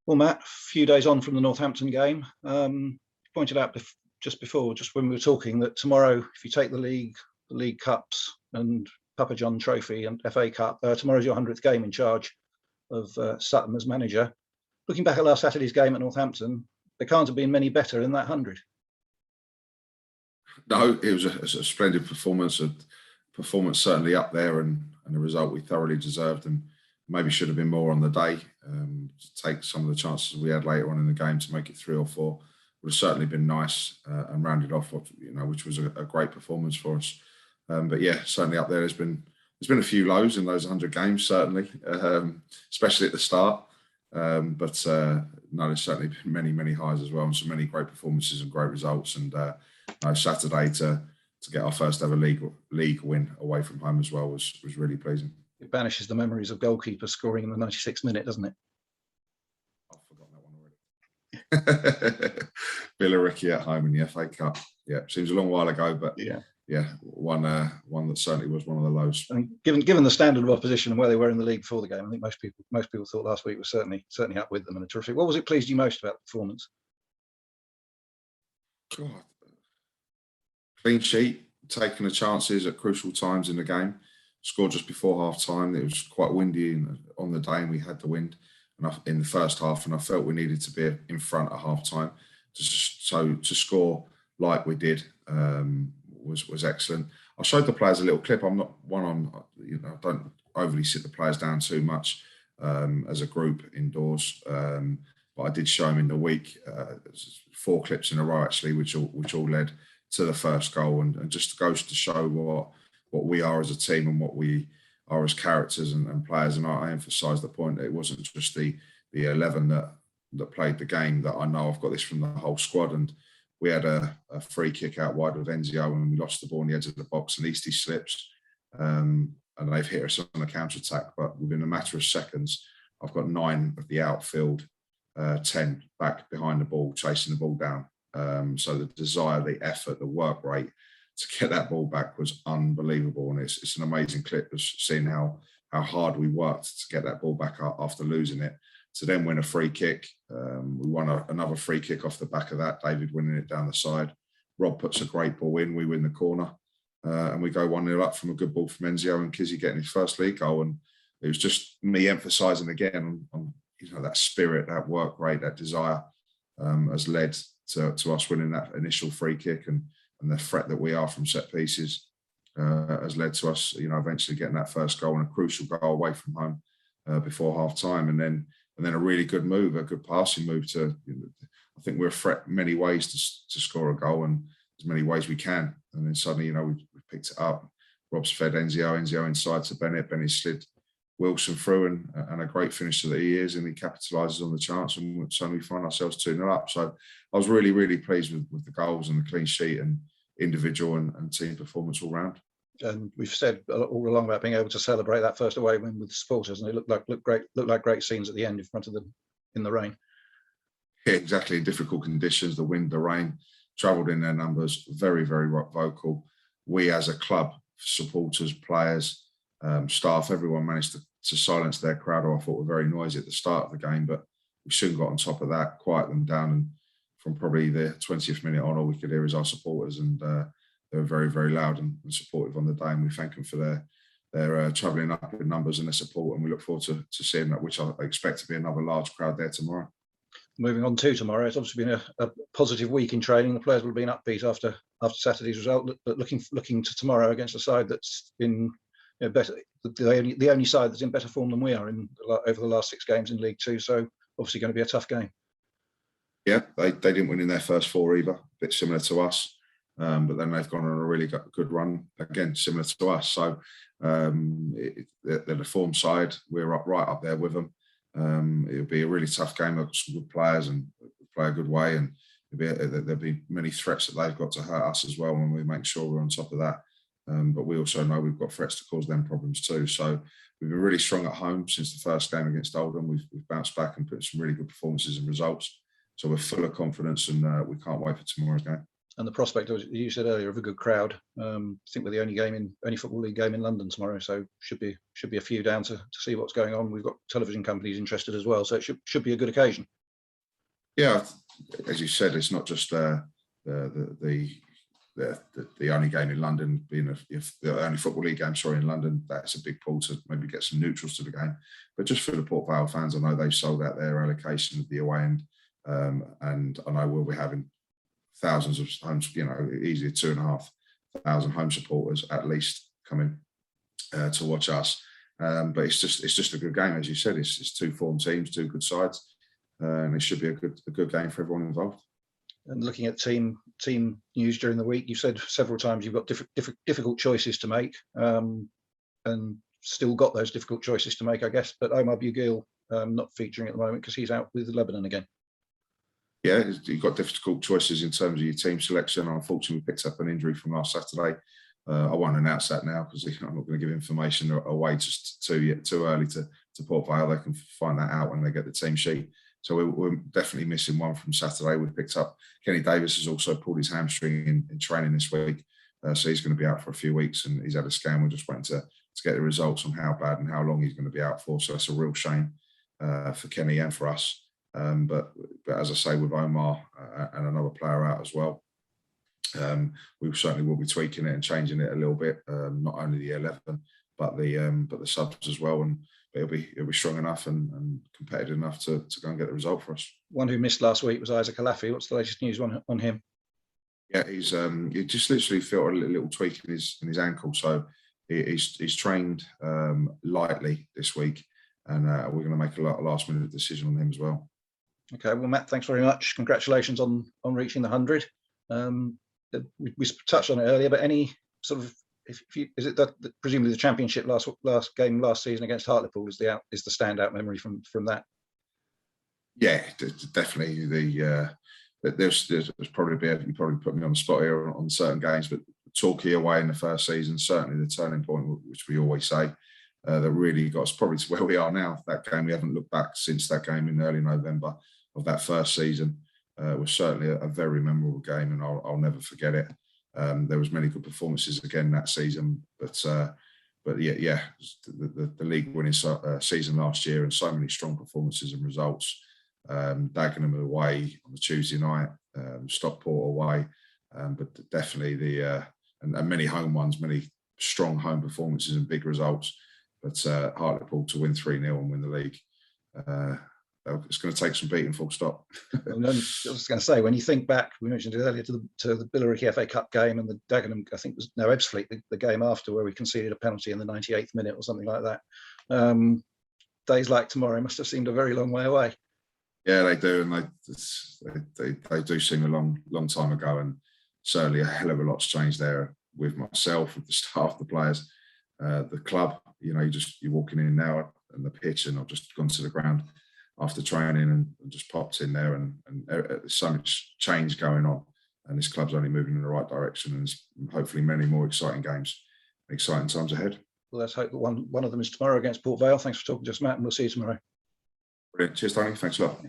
Well, Matt, a few days on from the Northampton game, pointed out just before, just when we were talking, that tomorrow, if you take the league cups and Papa John Trophy and FA Cup, tomorrow's your 100th game in charge of Sutton as manager. Looking back at last Saturday's game at Northampton, there can't have been many better in that 100. No, it was a splendid performance, a performance certainly up there, and a result we thoroughly deserved, and maybe should have been more on the day. To take some of the chances we had later on in the game to make it 3 or 4 would have certainly been nice, and rounded off which was a great performance for us. But yeah, certainly up there. There's been a few lows in those 100 games, certainly, especially at the start. But no, there's certainly been many highs as well, and so many great performances and great results. And Saturday to get our first ever league win away from home as well was really pleasing. It banishes the memories of goalkeeper scoring in the 96th minute, doesn't it? I've forgotten that one already. Billericay at home in the FA Cup. Yeah, seems a long while ago, but yeah, one that certainly was one of the lows. And given the standard of opposition and where they were in the league before the game, I think most people thought last week was certainly up with them and a terrific. What was it pleased you most about the performance? God, clean sheet, taking the chances at crucial times in the game. Scored just before half time. It was quite windy on the day, and we had the wind in the first half, and I felt we needed to be in front at half time. So to score like we did was excellent. I showed the players a little clip. I'm not one I don't overly sit the players down too much as a group indoors, but I did show them in the week 4 clips in a row actually, which all led to the first goal, and just goes to show what we are as a team and what we are as characters and players. And I emphasise the point that it wasn't just the 11 that played the game. That I know I've got this from the whole squad. And we had a free kick out wide with Enzio, and we lost the ball on the edge of the box, and Eastie slips, and they've hit us on a counter attack. But within a matter of seconds, I've got 9 of the outfield, 10 back behind the ball, chasing the ball down. So the desire, the effort, the work rate to get that ball back was unbelievable, and it's an amazing clip of seeing how hard we worked to get that ball back after losing it, to then win a free kick. We won another free kick off the back of that, David winning it down the side. Rob puts a great ball in, we win the corner, and we go 1-0 up from a good ball from Enzio, and Kizzy getting his first league goal. And it was just me emphasising again on that spirit, that work rate, that desire has led to us winning that initial free kick, and the threat that we are from set pieces has led to us, eventually getting that first goal, and a crucial goal away from home before half time, and then a really good move, a good passing move to. I think we're a threat in many ways to score a goal, and as many ways we can. And then suddenly, we picked it up. Rob's fed Enzio inside to Bennett. Bennett slid Wilson through, and a great finisher that he is, and he capitalises on the chance, and suddenly we find ourselves 2-0 up. So I was really, really pleased with the goals and the clean sheet and individual and team performance all round. And we've said all along about being able to celebrate that first away win with the supporters, and it looked like great scenes at the end in front of them in the rain. Yeah, exactly. In difficult conditions, the wind, the rain, travelled in their numbers, very, very vocal. We as a club, supporters, players, staff, everyone managed to silence their crowd, who I thought were very noisy at the start of the game, but we soon got on top of that, quiet them down, and from probably the 20th minute on, all we could hear is our supporters, and they were very, very loud and supportive on the day, and we thank them for their travelling up in numbers and their support, and we look forward to seeing that, which I expect to be another large crowd there tomorrow. Moving on to tomorrow, it's obviously been a positive week in training. The players will have been upbeat after Saturday's result, but looking to tomorrow against a side that's in better, the only side that's in better form than we are over the last 6 games in League Two. So obviously going to be a tough game. Yeah, they didn't win in their first 4 either, a bit similar to us. But then they've gone on a really good run, again, similar to us. So they're the form side. We're right up there with them. It'll be a really tough game. They've got some good players and play a good way, and there'll be many threats that they've got to hurt us as well, and we make sure we're on top of that. But we also know we've got threats to cause them problems too. So we've been really strong at home since the first game against Oldham. We've bounced back and put some really good performances and results. So we're full of confidence, and we can't wait for tomorrow's game. And the prospect, as you said earlier, of a good crowd. I think we're the only football league game in London tomorrow, so should be a few down to see what's going on. We've got television companies interested as well, so it should be a good occasion. Yeah, as you said, it's not just the only game in London, being the only Football League game, in London. That's a big pull to maybe get some neutrals to the game. But just for the Port Vale fans, I know they've sold out their allocation of the away end, and I know we'll be having thousands of homes, easily 2,500 home supporters at least coming to watch us. But it's just a good game, as you said. It's two form teams, two good sides, and it should be a good game for everyone involved. And looking at team news during the week, you've said several times you've got difficult choices to make, and still got those difficult choices to make, I guess. But Omar Bugil not featuring at the moment because he's out with Lebanon again. Yeah, you've got difficult choices in terms of your team selection. Unfortunately, we picked up an injury from last Saturday. I won't announce that now because I'm not going to give information away just too early to Port Vale. They can find that out when they get the team sheet. So we're definitely missing one from Saturday. We picked up Kenny Davis has also pulled his hamstring in training this week, so he's going to be out for a few weeks, and he's had a scan. We're just waiting to get the results on how bad and how long he's going to be out for. So that's a real shame for Kenny and for us. But as I say, with Omar and another player out as well, we certainly will be tweaking it and changing it a little bit. Not only the 11, but the subs as well, and it'll be strong enough and competitive enough to go and get the result for us. One who missed last week was Isaac Alafi. What's the latest news on him? Yeah, he just literally felt a little tweak in his ankle, so he's trained lightly this week, and we're going to make a last minute decision on him as well. Okay, well, Matt, thanks very much. Congratulations on reaching the 100. We touched on it earlier, but any sort of is it that presumably the championship last season against Hartlepool is the standout memory from that? Yeah, definitely. There's probably you probably put me on the spot here on certain games, but Torquay away in the first season, certainly the turning point, which we always say, that really got us probably to where we are now. That game, we haven't looked back since that game in early November of that first season. Was certainly a very memorable game, and I'll never forget it. There was many good performances again that season, but yeah, the league winning season last year, and so many strong performances and results. Dagenham away on the Tuesday night, Stockport away, but definitely and many home ones, many strong home performances and big results. But Hartlepool to win 3-0 and win the league. It's going to take some beating, full stop. I was going to say, when you think back, we mentioned it earlier, to the Billericay FA Cup game and the Dagenham, I think it was Ebbsfleet, the game after, where we conceded a penalty in the 98th minute or something like that. Days like tomorrow must have seemed a very long way away. Yeah, they do, and they do seem a long time ago, and certainly a hell of a lot's changed there with myself, with the staff, the players, the club. You're walking in now and the pitch, and I've just gone to the ground after training and just popped in there, and there's so much change going on, and this club's only moving in the right direction, and there's hopefully many more exciting games, exciting times ahead. Well, let's hope that one of them is tomorrow against Port Vale. Thanks for talking to us, Matt, and we'll see you tomorrow. Brilliant. Cheers, Tony. Thanks a lot.